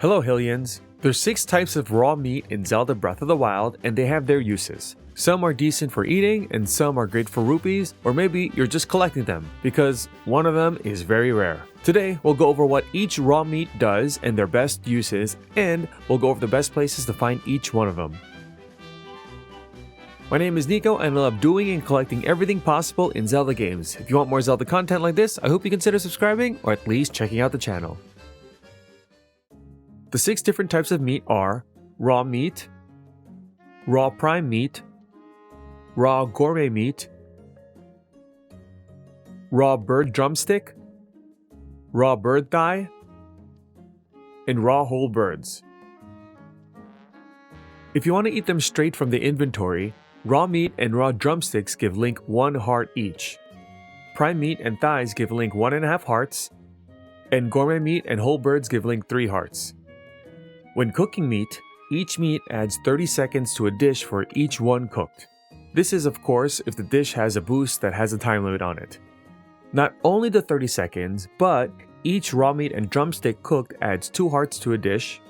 Hello Hillians! There's 6 types of raw meat in Zelda Breath of the Wild and they have their uses. Some are decent for eating and some are great for rupees, or maybe you're just collecting them because one of them is very rare. Today we'll go over what each raw meat does and their best uses, and we'll go over the best places to find each one of them. My name is Nico and I love doing and collecting everything possible in Zelda games. If you want more Zelda content like this, I hope you consider subscribing or at least checking out the channel. The 6 different types of meat are raw meat, raw prime meat, raw gourmet meat, raw bird drumstick, raw bird thigh, and raw whole birds. If you want to eat them straight from the inventory, raw meat and raw drumsticks give Link 1 heart each. Prime meat and thighs give Link 1.5 hearts, and gourmet meat and whole birds give Link 3 hearts. When cooking meat, each meat adds 30 seconds to a dish for each one cooked. This is of course if the dish has a boost that has a time limit on it. Not only the 30 seconds, but each raw meat and drumstick cooked adds 2 hearts to a dish,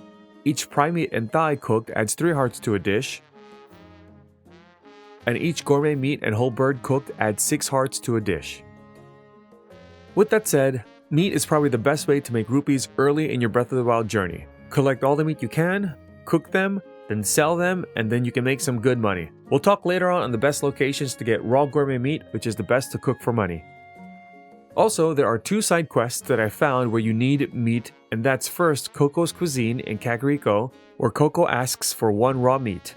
each prime meat and thigh cooked adds 3 hearts to a dish, and each gourmet meat and whole bird cooked adds 6 hearts to a dish. With that said, meat is probably the best way to make rupees early in your Breath of the Wild journey. Collect all the meat you can, cook them, then sell them, and then you can make some good money. We'll talk later on the best locations to get raw gourmet meat, which is the best to cook for money. Also, there are 2 side quests that I found where you need meat, and that's first Coco's Cuisine in Kakariko, where Coco asks for 1 raw meat.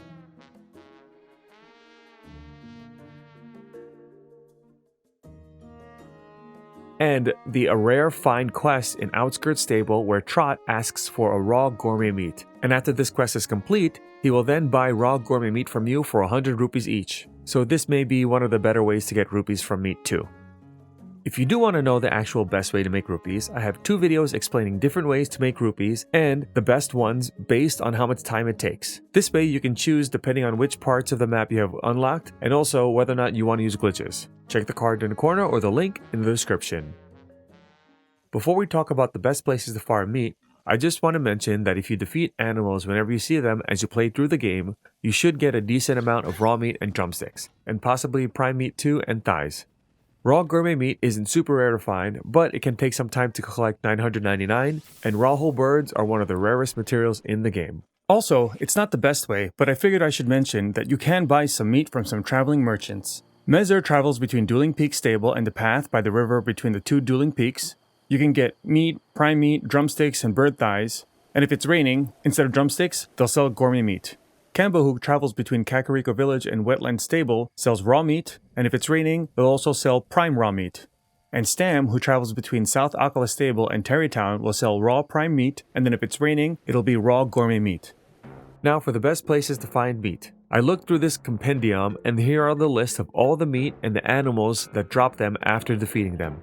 And the A Rare Find quest in Outskirts Stable where Trot asks for a raw gourmet meat. And after this quest is complete, he will then buy raw gourmet meat from you for 100 rupees each. So this may be one of the better ways to get rupees from meat too. If you do want to know the actual best way to make rupees, I have 2 videos explaining different ways to make rupees and the best ones based on how much time it takes. This way you can choose depending on which parts of the map you have unlocked and also whether or not you want to use glitches. Check the card in the corner or the link in the description. Before we talk about the best places to farm meat, I just want to mention that if you defeat animals whenever you see them as you play through the game, you should get a decent amount of raw meat and drumsticks, and possibly prime meat too and thighs. Raw gourmet meat isn't super rare to find, but it can take some time to collect 999, and raw whole birds are one of the rarest materials in the game. Also, it's not the best way, but I figured I should mention that you can buy some meat from some traveling merchants. Mezer travels between Dueling Peak Stable and the path by the river between the 2 Dueling Peaks. You can get meat, prime meat, drumsticks, and bird thighs, and if it's raining, instead of drumsticks, they'll sell gourmet meat. Kamba, who travels between Kakariko Village and Wetland Stable, sells raw meat, and if it's raining, they'll also sell prime raw meat. And Stam, who travels between South Akala Stable and Terrytown, will sell raw prime meat, and then if it's raining, it'll be raw gourmet meat. Now for the best places to find meat. I looked through this compendium, and here are the list of all the meat and the animals that drop them after defeating them.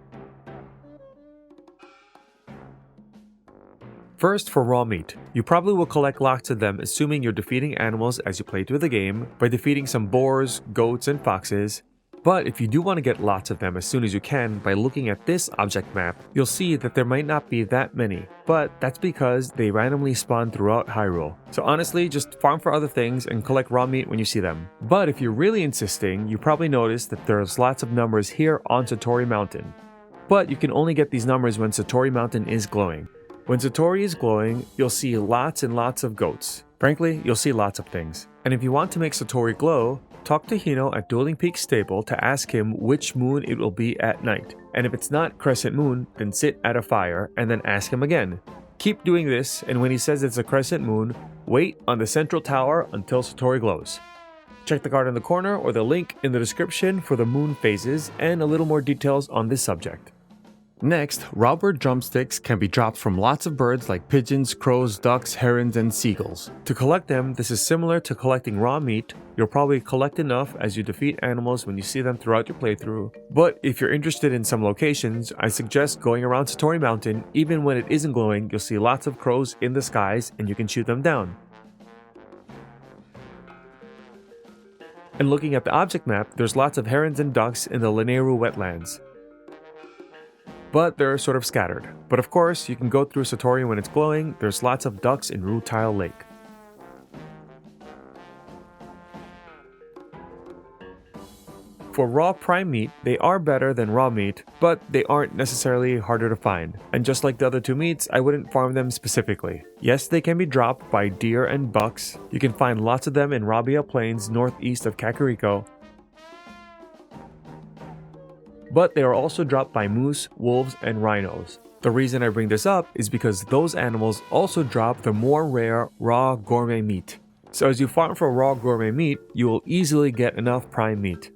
First, for raw meat. You probably will collect lots of them assuming you're defeating animals as you play through the game by defeating some boars, goats, and foxes. But if you do want to get lots of them as soon as you can by looking at this object map, you'll see that there might not be that many, but that's because they randomly spawn throughout Hyrule. So honestly, just farm for other things and collect raw meat when you see them. But if you're really insisting, you probably noticed that there's lots of numbers here on Satori Mountain. But you can only get these numbers when Satori Mountain is glowing. When Satori is glowing, you'll see lots and lots of goats. Frankly, you'll see lots of things. And if you want to make Satori glow, talk to Hino at Dueling Peak Stable to ask him which moon it will be at night. And if it's not crescent moon, then sit at a fire and then ask him again. Keep doing this, and when he says it's a crescent moon, wait on the central tower until Satori glows. Check the card in the corner or the link in the description for the moon phases and a little more details on this subject. Next, raw bird drumsticks can be dropped from lots of birds like pigeons, crows, ducks, herons, and seagulls. To collect them, this is similar to collecting raw meat. You'll probably collect enough as you defeat animals when you see them throughout your playthrough. But if you're interested in some locations, I suggest going around Satori Mountain. Even when it isn't glowing, you'll see lots of crows in the skies and you can shoot them down. And looking at the object map, there's lots of herons and ducks in the Lanayru wetlands. but they're sort of scattered. But of course, you can go through Satori when it's glowing. There's lots of ducks in Rutile Lake. For raw prime meat, they are better than raw meat, but they aren't necessarily harder to find. And just like the other two meats, I wouldn't farm them specifically. Yes, they can be dropped by deer and bucks. You can find lots of them in Rabia Plains northeast of Kakariko. But they are also dropped by moose, wolves, and rhinos. The reason I bring this up is because those animals also drop the more rare raw gourmet meat. So as you farm for raw gourmet meat, you will easily get enough prime meat.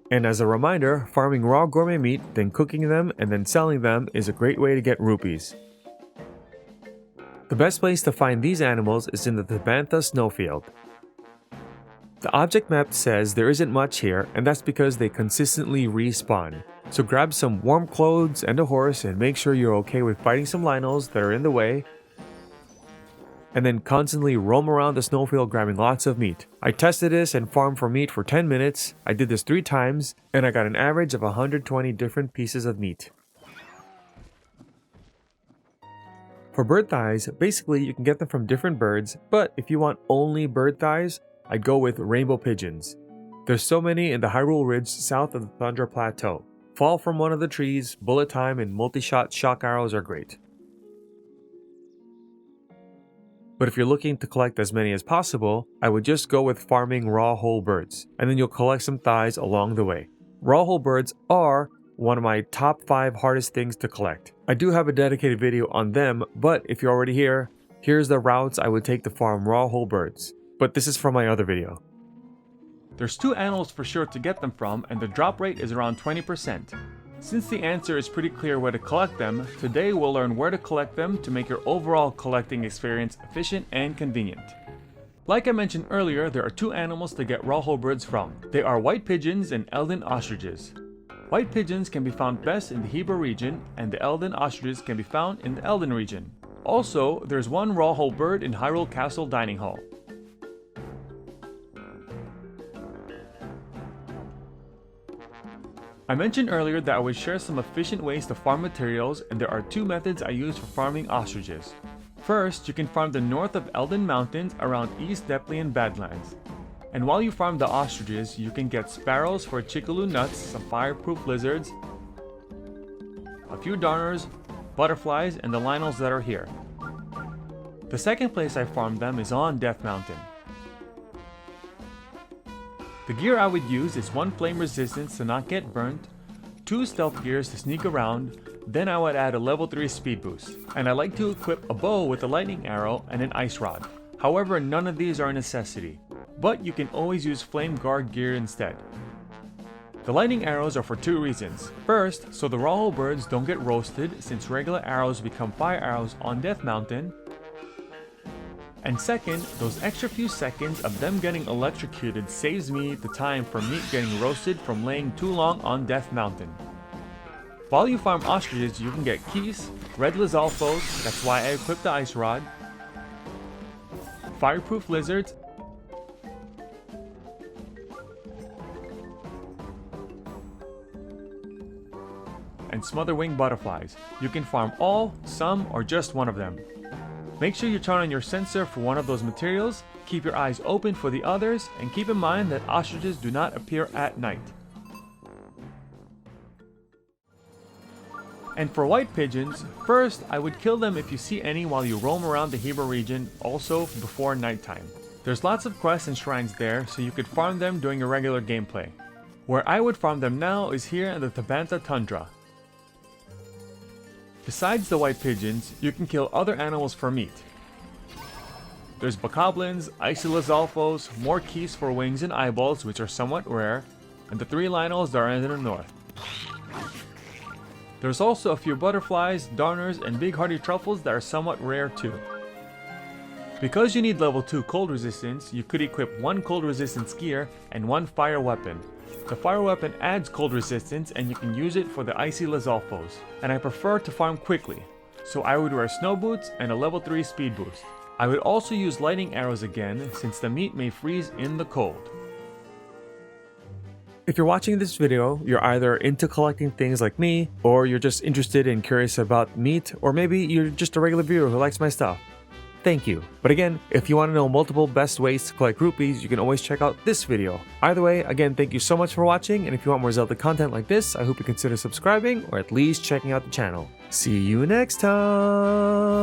And as a reminder, farming raw gourmet meat, then cooking them, and then selling them is a great way to get rupees. The best place to find these animals is in the Tabantha snowfield. The object map says there isn't much here, and that's because they consistently respawn. So grab some warm clothes and a horse and make sure you're okay with fighting some Lynels that are in the way, and then constantly roam around the snowfield grabbing lots of meat. I tested this and farmed for meat for 10 minutes. I did this 3 times, and I got an average of 120 different pieces of meat. For bird thighs, basically you can get them from different birds, but if you want only bird thighs, I'd go with rainbow pigeons. There's so many in the Hyrule Ridge south of the Tundra Plateau. Fall from one of the trees, bullet time, and multi-shot shock arrows are great. But if you're looking to collect as many as possible, I would just go with farming raw whole birds, and then you'll collect some thighs along the way. Raw whole birds are one of my top 5 hardest things to collect. I do have a dedicated video on them, but if you're already here, here's the routes I would take to farm raw whole birds. But this is from my other video. There's 2 animals for sure to get them from, and the drop rate is around 20%. Since the answer is pretty clear where to collect them, today we'll learn where to collect them to make your overall collecting experience efficient and convenient. Like I mentioned earlier, there are 2 animals to get raw whole birds from. They are white pigeons and Elden ostriches. White pigeons can be found best in the Hebra region, and the Elden ostriches can be found in the Elden region. Also, there's 1 raw whole bird in Hyrule Castle Dining Hall. I mentioned earlier that I would share some efficient ways to farm materials, and there are 2 methods I use for farming ostriches. First, you can farm the north of Elden Mountains around East Deplean Badlands. And while you farm the ostriches, you can get sparrows for Chickaloo nuts, some fireproof lizards, a few darners, butterflies, and the Lynels that are here. The second place I farmed them is on Death Mountain. The gear I would use is 1 flame resistance to not get burnt, 2 stealth gears to sneak around, then I would add a level 3 speed boost. And I like to equip a bow with a lightning arrow and an ice rod. However, none of these are a necessity, but you can always use flame guard gear instead. The lightning arrows are for 2 reasons. First, so the raw whole birds don't get roasted since regular arrows become fire arrows on Death Mountain. And second, those extra few seconds of them getting electrocuted saves me the time for meat getting roasted from laying too long on Death Mountain. While you farm ostriches, you can get keys, red Lizalfos, that's why I equipped the ice rod, fireproof lizards, and smotherwing butterflies. You can farm all, some, or just one of them. Make sure you turn on your sensor for one of those materials, keep your eyes open for the others, and keep in mind that ostriches do not appear at night. And for white pigeons, first I would kill them if you see any while you roam around the Hebra region, also before nighttime. There's lots of quests and shrines there, so you could farm them during your regular gameplay. Where I would farm them now is here in the Tabantha Tundra. Besides the white pigeons, you can kill other animals for meat. There's bokoblins, icy Lizalfos, more keys for wings and eyeballs, which are somewhat rare, and the 3 Lynels that are in the north. There's also a few butterflies, darners, and big hardy truffles that are somewhat rare too. Because you need level 2 cold resistance, you could equip 1 cold resistance gear and 1 fire weapon. The fire weapon adds cold resistance and you can use it for the icy Lizalfos. And I prefer to farm quickly, so I would wear snow boots and a level 3 speed boost. I would also use lightning arrows again since the meat may freeze in the cold. If you're watching this video, you're either into collecting things like me, or you're just interested and curious about meat, or maybe you're just a regular viewer who likes my stuff. Thank you. But again, if you want to know multiple best ways to collect rupees, you can always check out this video. Either way, again, thank you so much for watching, and if you want more Zelda content like this, I hope you consider subscribing or at least checking out the channel. See you next time!